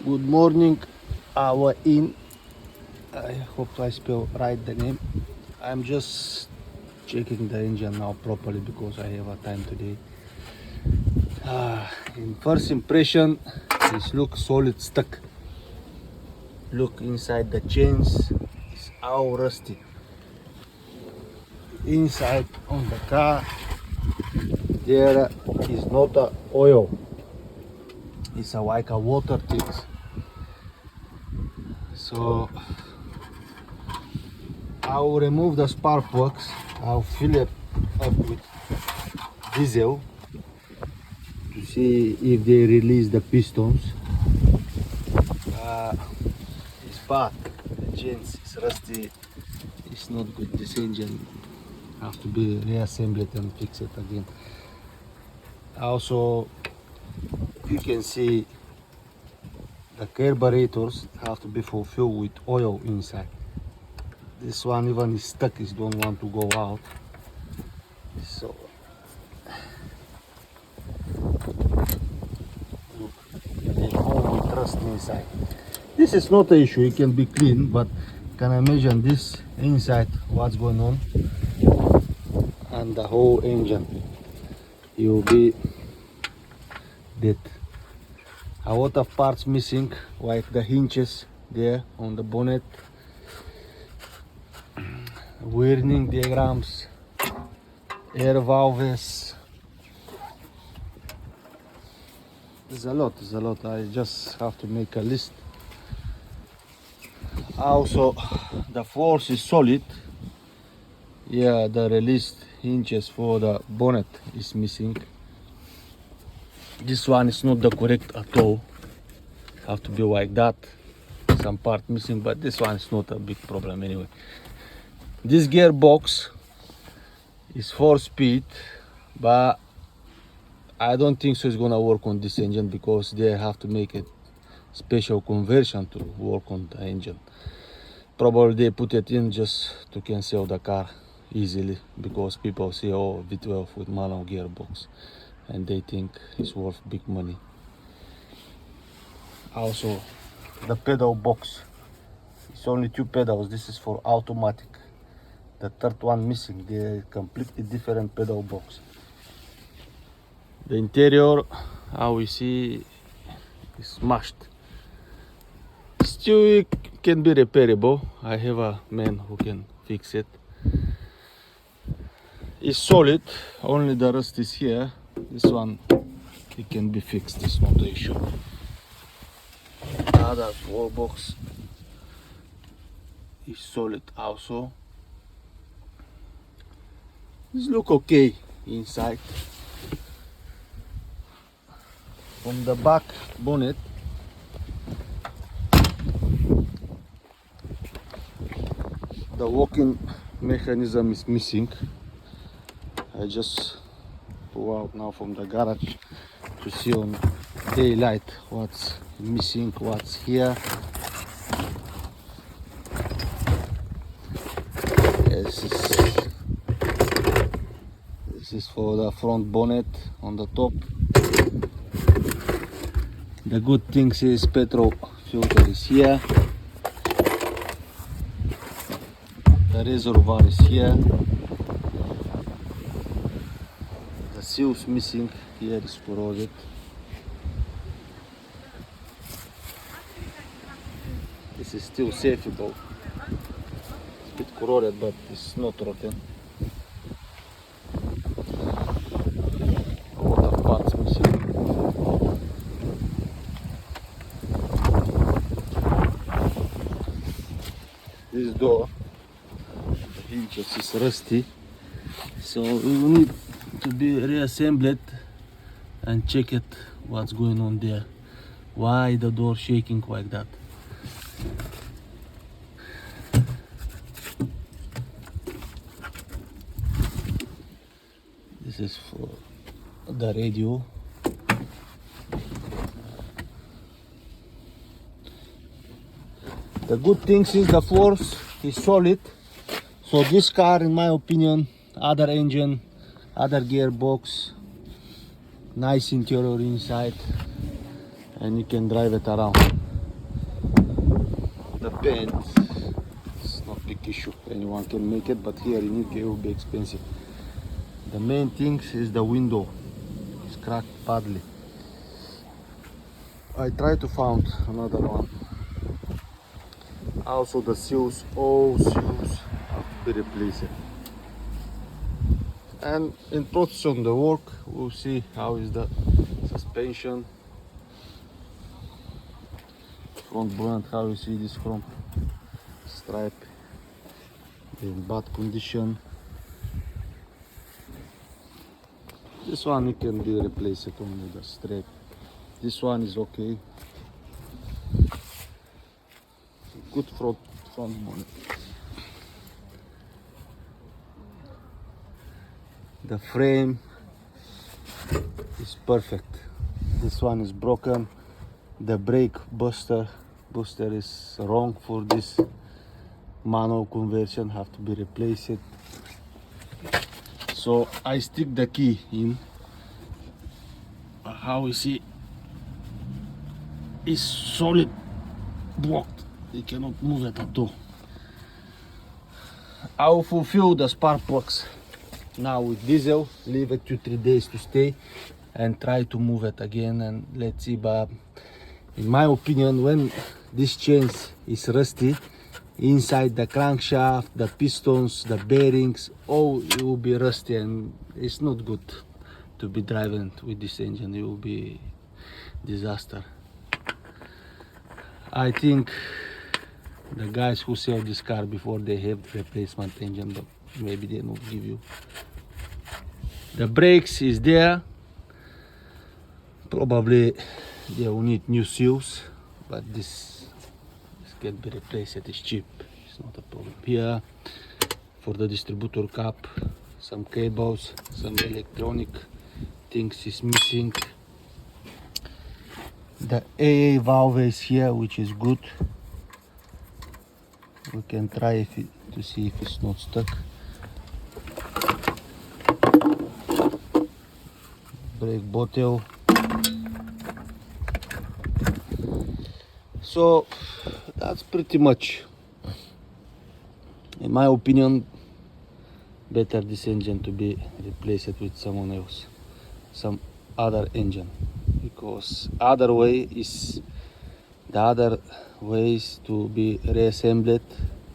Good morning, our in. I hope I spell right the name. I'm just checking the engine now properly because I have a time today. In first impression, this looks solid stuck. Look inside the chains, it's all rusty. Inside on the car, there is not a oil. It's like a water things. So I'll remove the spark plugs. I'll fill it up with diesel to see if they release the pistons. It's bad. The chains is rusty. It's not good. This engine have to be reassembled and fix it again. Also, you can see the carburetors have to be fulfilled with oil inside. This one even is stuck, it don't want to go out. So look, they come with rust inside. This is not an issue, it can be clean, but can imagine this inside what's going on, and the whole engine, you'll be dead. A lot of parts missing, like the hinges there on the bonnet, wiring diagrams, air valves. There's a lot. I just have to make a list. Also, the force is solid. Yeah, the released hinges for the bonnet is missing. This one is not the correct at all. Have to be like that. Some part missing, but this one is not a big problem anyway. This gearbox is 4-speed, but I don't think so it's gonna work on this engine because they have to make a special conversion to work on the engine. Probably they put it in just to cancel the car easily because people see, oh, V12 with manual gearbox, and they think it's worth big money. Also, the pedal box, it's only 2 pedals. This is for automatic. The third one missing. They're completely different pedal box. The interior, how we see, is smashed. Still, it can be repairable. I have a man who can fix it. It's solid, only the rust is here. This one, it can be fixed, it's not the issue. The other wall box is solid also. This look okay inside. From the back bonnet, the locking mechanism is missing. I just pull out now from the garage to see on daylight what's missing, what's here. This is for the front bonnet on the top. The good thing is petrol filter is here. The reservoir is here. The seals missing, here is corroded. This is still safeable. It's a bit corroded, but it's not rotten. A lot of parts missing. This door, the hinges is rusty, so we will need to be reassembled and check it what's going on there. Why the door shaking like that? This is for the radio. The good thing is the floors is solid. So this car, in my opinion, other engine, other gearbox, nice interior inside, and you can drive it around. the paint, it's not big issue. Anyone can make it, but here in UK it will be expensive. The main thing is the window. It's cracked badly. I try to find another one. Also the seals, all seals have to be replaced. And in process on the work, we'll see how is the suspension. Front blunt, how you see this front stripe in bad condition. This one it can be replaced only the strap. This one is okay. Good front bonnet. The frame is perfect. This one is broken. The brake booster is wrong for this manual conversion, have to be replaced. So I stick the key in. How you see, it's solid blocked. You cannot move it at all. I will fulfill the spark plugs now with diesel, leave it 2-3 days to stay and try to move it again, and let's see. But in my opinion, when this chain is rusty, inside the crankshaft, the pistons, the bearings, all it will be rusty, and it's not good to be driving with this engine. It will be disaster. I think the guys who sell this car before, they have replacement engine, but maybe they not give you. The brakes is there. Probably they will need new seals, but this can be replaced. It is cheap, it's not a problem. Here for the distributor cap, some cables, some electronic things is missing. The AA valve is here, which is good. We can try to see if it's not stuck. Brake bottle. So that's pretty much, in my opinion, better this engine to be replaced with someone else, some other engine, because other way is to be reassembled,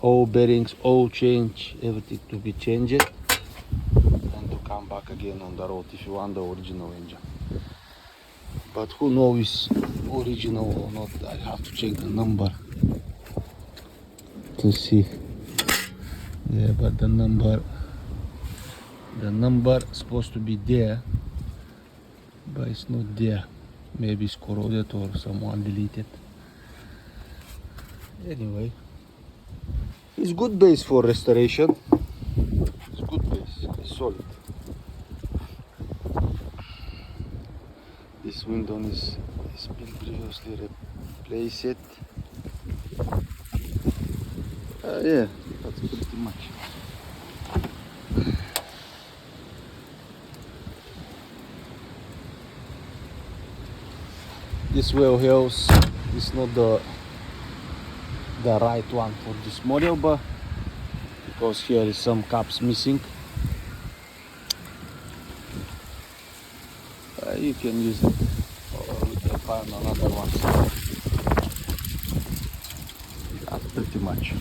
all bearings, all change, everything to be changed and to come back again on the road if you want the original engine. But who knows original or not? I have to check the number to see. Yeah, but the number supposed to be there, but it's not there. Maybe it's corroded or someone deleted. Anyway, it's good base for restoration. It's good base, it's solid. This window is been previously replaced. Yeah, that's pretty much. This wheel hills is not the right one for this model, but because here is some caps missing, you can use it, or we can find another one. That's pretty much.